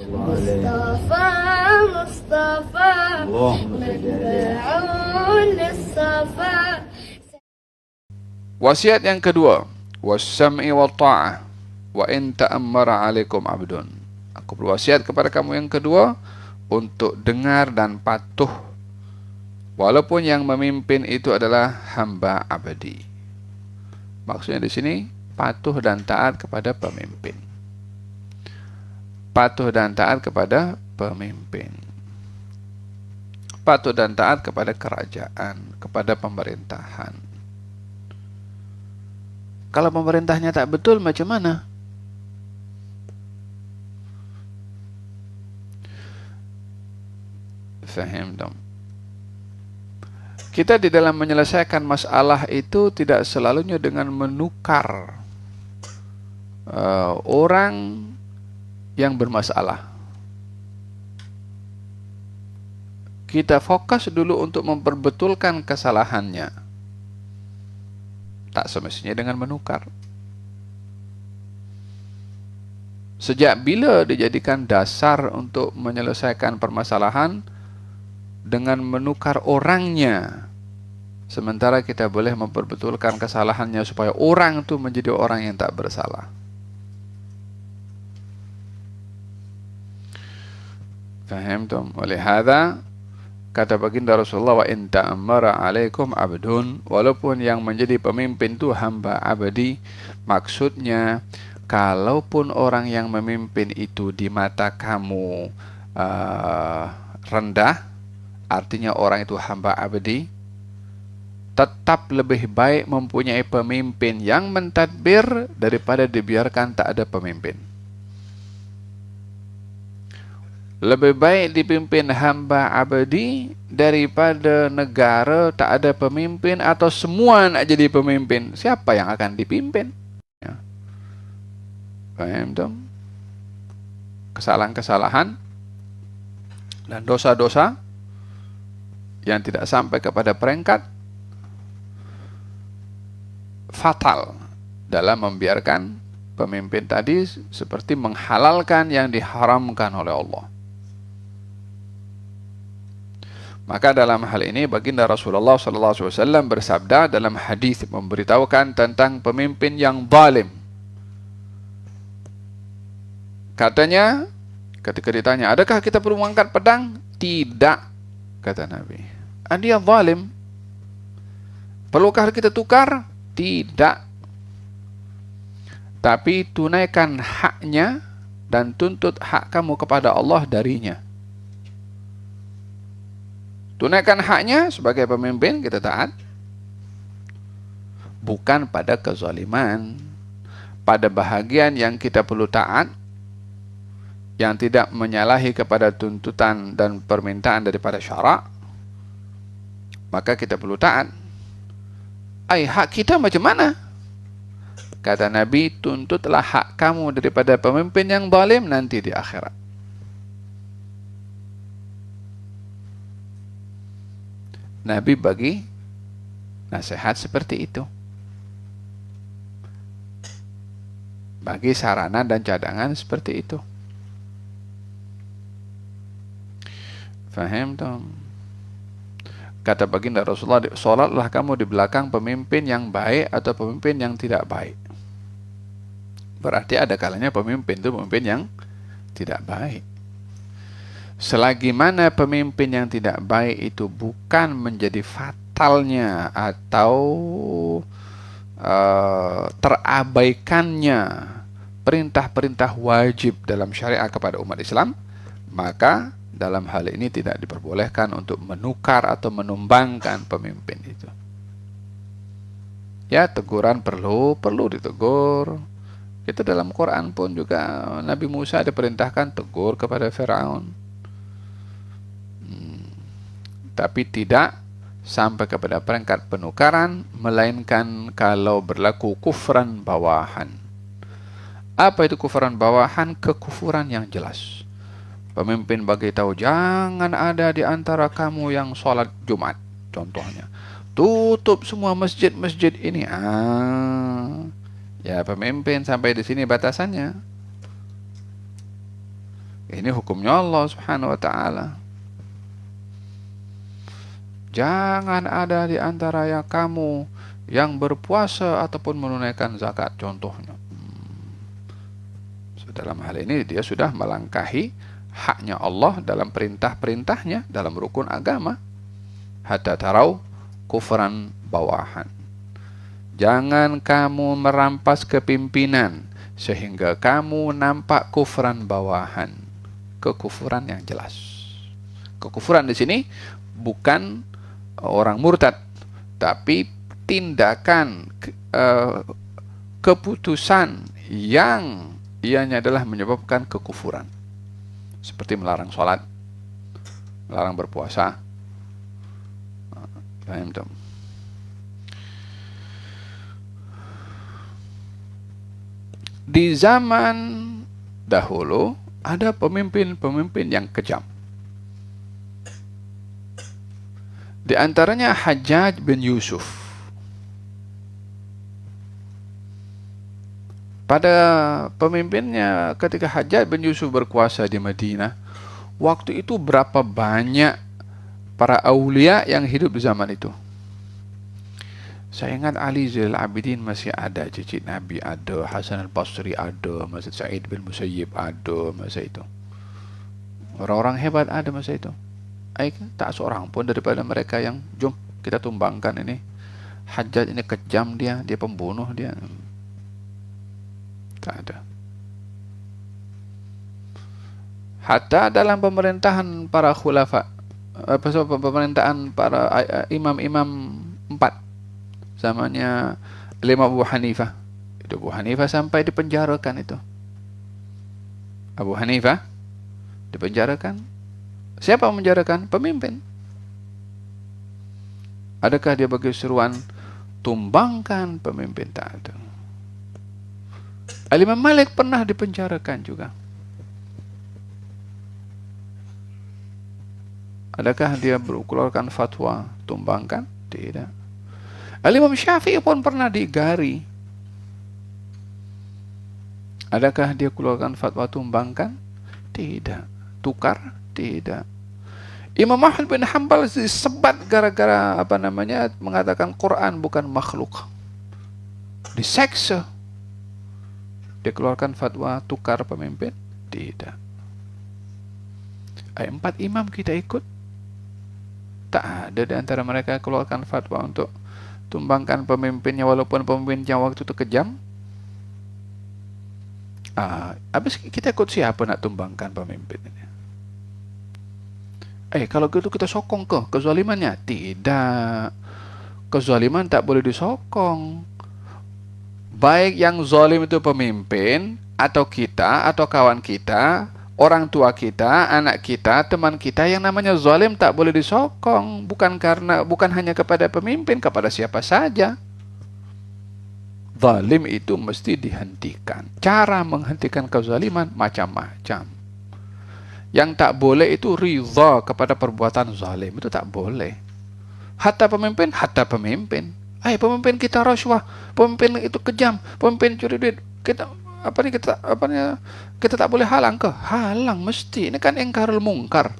مصطفى مصطفى متبع للصفا. Wasiat yang kedua, was-sam'i wa ta'ah wa in ta'ammara 'alaikum 'abdun. Aku berwasiat kepada kamu yang kedua untuk dengar dan patuh walaupun yang memimpin itu adalah hamba abadi. Maksudnya di sini patuh dan taat kepada pemimpin. Patuh dan taat kepada pemimpin. Patuh dan taat kepada kerajaan, kepada pemerintahan. Kalau pemerintahnya tak betul, macam mana? Faham dong? Kita di dalam menyelesaikan masalah itu tidak selalunya dengan menukar orang yang bermasalah. Kita fokus dulu untuk memperbetulkan kesalahannya. Tak semestinya dengan menukar. Sejak bila dijadikan dasar untuk menyelesaikan permasalahan dengan menukar orangnya, sementara kita boleh memperbetulkan kesalahannya supaya orang itu menjadi orang yang tak bersalah. Faham tum? Oleh hadza kata baginda Rasulullah, wa in ta'ammara 'alaikum 'abdun, walaupun yang menjadi pemimpin itu hamba abadi, maksudnya kalaupun orang yang memimpin itu di mata kamu rendah, artinya orang itu hamba abadi, tetap lebih baik mempunyai pemimpin yang mentadbir daripada dibiarkan tak ada pemimpin. Lebih baik dipimpin hamba abadi daripada negara tak ada pemimpin atau semua nak jadi pemimpin. Siapa yang akan dipimpin? Ya. Paham tak? Kesalahan-kesalahan dan dosa-dosa yang tidak sampai kepada peringkat fatal dalam membiarkan pemimpin tadi seperti menghalalkan yang diharamkan oleh Allah. Maka dalam hal ini baginda Rasulullah SAW bersabda dalam hadis memberitahukan tentang pemimpin yang zalim. Katanya, ketika ditanya, adakah kita perlu mengangkat pedang? Tidak, kata Nabi. Dia zalim. Perlukah kita tukar? Tidak. Tapi tunaikan haknya dan tuntut hak kamu kepada Allah darinya. Tunaikan haknya sebagai pemimpin, kita taat. Bukan pada kezaliman. Pada bahagian yang kita perlu taat, yang tidak menyalahi kepada tuntutan dan permintaan daripada syarak, maka kita perlu taat. Hak kita macam mana? Kata Nabi, tuntutlah hak kamu daripada pemimpin yang zalim nanti di akhirat. Nabi bagi nasihat seperti itu. Bagi sarana dan cadangan seperti itu. Faham tak? Kata baginda Rasulullah, solatlah kamu di belakang pemimpin yang baik atau pemimpin yang tidak baik. Berarti ada kalanya pemimpin itu pemimpin yang tidak baik. Selagi mana pemimpin yang tidak baik itu bukan menjadi fatalnya atau terabaikannya perintah-perintah wajib dalam syariat kepada umat Islam, maka dalam hal ini tidak diperbolehkan untuk menukar atau menumbangkan pemimpin itu. Ya, teguran perlu ditegur. Kita dalam Quran pun juga Nabi Musa diperintahkan tegur kepada Firaun. Tapi tidak sampai kepada peringkat penukaran, melainkan kalau berlaku kufran bawahan. Apa itu kufran bawahan? Kekufuran yang jelas. Pemimpin bagi tahu, jangan ada di antara kamu yang sholat Jumat, contohnya. Tutup semua masjid-masjid ini. Ya, pemimpin sampai di sini batasannya. Ini hukumnya Allah Subhanahu wa taala. Jangan ada di antara ya kamu yang berpuasa ataupun menunaikan zakat, contohnya. Dalam hal ini dia sudah melangkahi haknya Allah dalam perintah-perintahnya dalam rukun agama. Hatta tarau kufran bawahan. Jangan kamu merampas kepimpinan sehingga kamu nampak kufran bawahan, kekufuran yang jelas. Kekufuran di sini bukan orang murtad, tapi tindakan keputusan yang ianya adalah menyebabkan kekufuran, seperti melarang sholat, melarang berpuasa. Di zaman dahulu ada pemimpin-pemimpin yang kejam. Di antaranya Hajjaj bin Yusuf. Pada pemimpinnya ketika Hajjaj bin Yusuf berkuasa di Madinah, waktu itu berapa banyak para aulia yang hidup di zaman itu. Saya ingat Ali Zainal Abidin masih ada, cicit Nabi ada, Hasan al-Basri ada, masa Sa'id bin Musayyib ada masa itu. Orang-orang hebat ada masa itu. Tak seorang pun daripada mereka yang jom kita tumbangkan ini. Hajjaj ini kejam dia pembunuh dia. Tak ada. Hatta dalam pemerintahan para khulafa, pemerintahan para imam-imam 4 zamannya Imam Abu Hanifah. Itu Abu Hanifah sampai dipenjarakan itu. Abu Hanifah dipenjarakan. Siapa yang menjarakan? Pemimpin. Adakah dia bagi seruan tumbangkan pemimpin? Tak ada. Imam Malik pernah dipenjarakan juga. Adakah dia mengeluarkan fatwa tumbangkan? Tidak. Imam Syafi'i pun pernah digari. Adakah dia keluarkan fatwa tumbangkan? Tidak. Tukar? Tidak. Imam Ahmad bin Hanbal disebat gara-gara mengatakan Quran bukan makhluk. Diseksa. Dia keluarkan fatwa tukar pemimpin? Tidak. 4 imam kita ikut. Tak ada di antara mereka keluarkan fatwa untuk tumbangkan pemimpinnya walaupun pemimpinnya waktu itu kejam. Habis kita ikut siapa nak tumbangkan pemimpin ini? Kalau gitu kita sokong ke kezalimannya? Tidak. Kezaliman tak boleh disokong. Baik yang zalim itu pemimpin, atau kita, atau kawan kita, orang tua kita, anak kita, teman kita, yang namanya zalim tak boleh disokong. Bukan hanya kepada pemimpin, kepada siapa saja. Zalim itu mesti dihentikan. Cara menghentikan kezaliman macam-macam. Yang tak boleh itu ridha kepada perbuatan zalim, itu tak boleh. Hatta pemimpin. Pemimpin kita rasuah, pemimpin itu kejam, pemimpin curi duit. Kita tak boleh halang ke? Halang mesti. Ini kan ingkarul mungkar.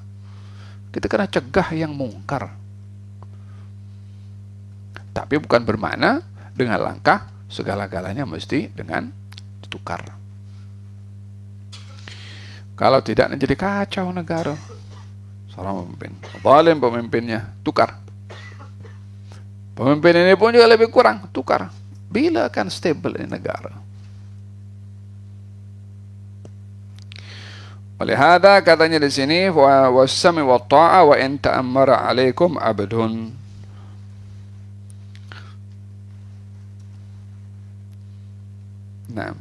Kita kena cegah yang mungkar. Tapi bukan bermakna dengan langkah segala-galanya mesti dengan ditukar. Kalau tidak, jadi kacau negara. Seorang pemimpin zalim, pemimpinnya tukar. Pemimpin ini pun juga lebih kurang, tukar. Bila akan stable ini negara? Oleh hada katanya di sini wasami wa ta'a wa in ta'ammara 'alaikum abdun. Nah.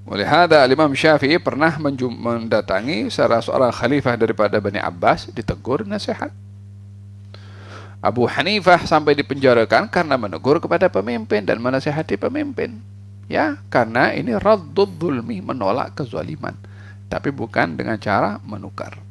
Oleh hada Imam Syafi'i pernah mendatangi salah seorang khalifah daripada Bani Abbas, ditegur nasihat. Abu Hanifah sampai dipenjarakan karena menegur kepada pemimpin dan menasihati pemimpin. Ya, karena ini raddud zulmi, menolak kezaliman, tapi bukan dengan cara menukar.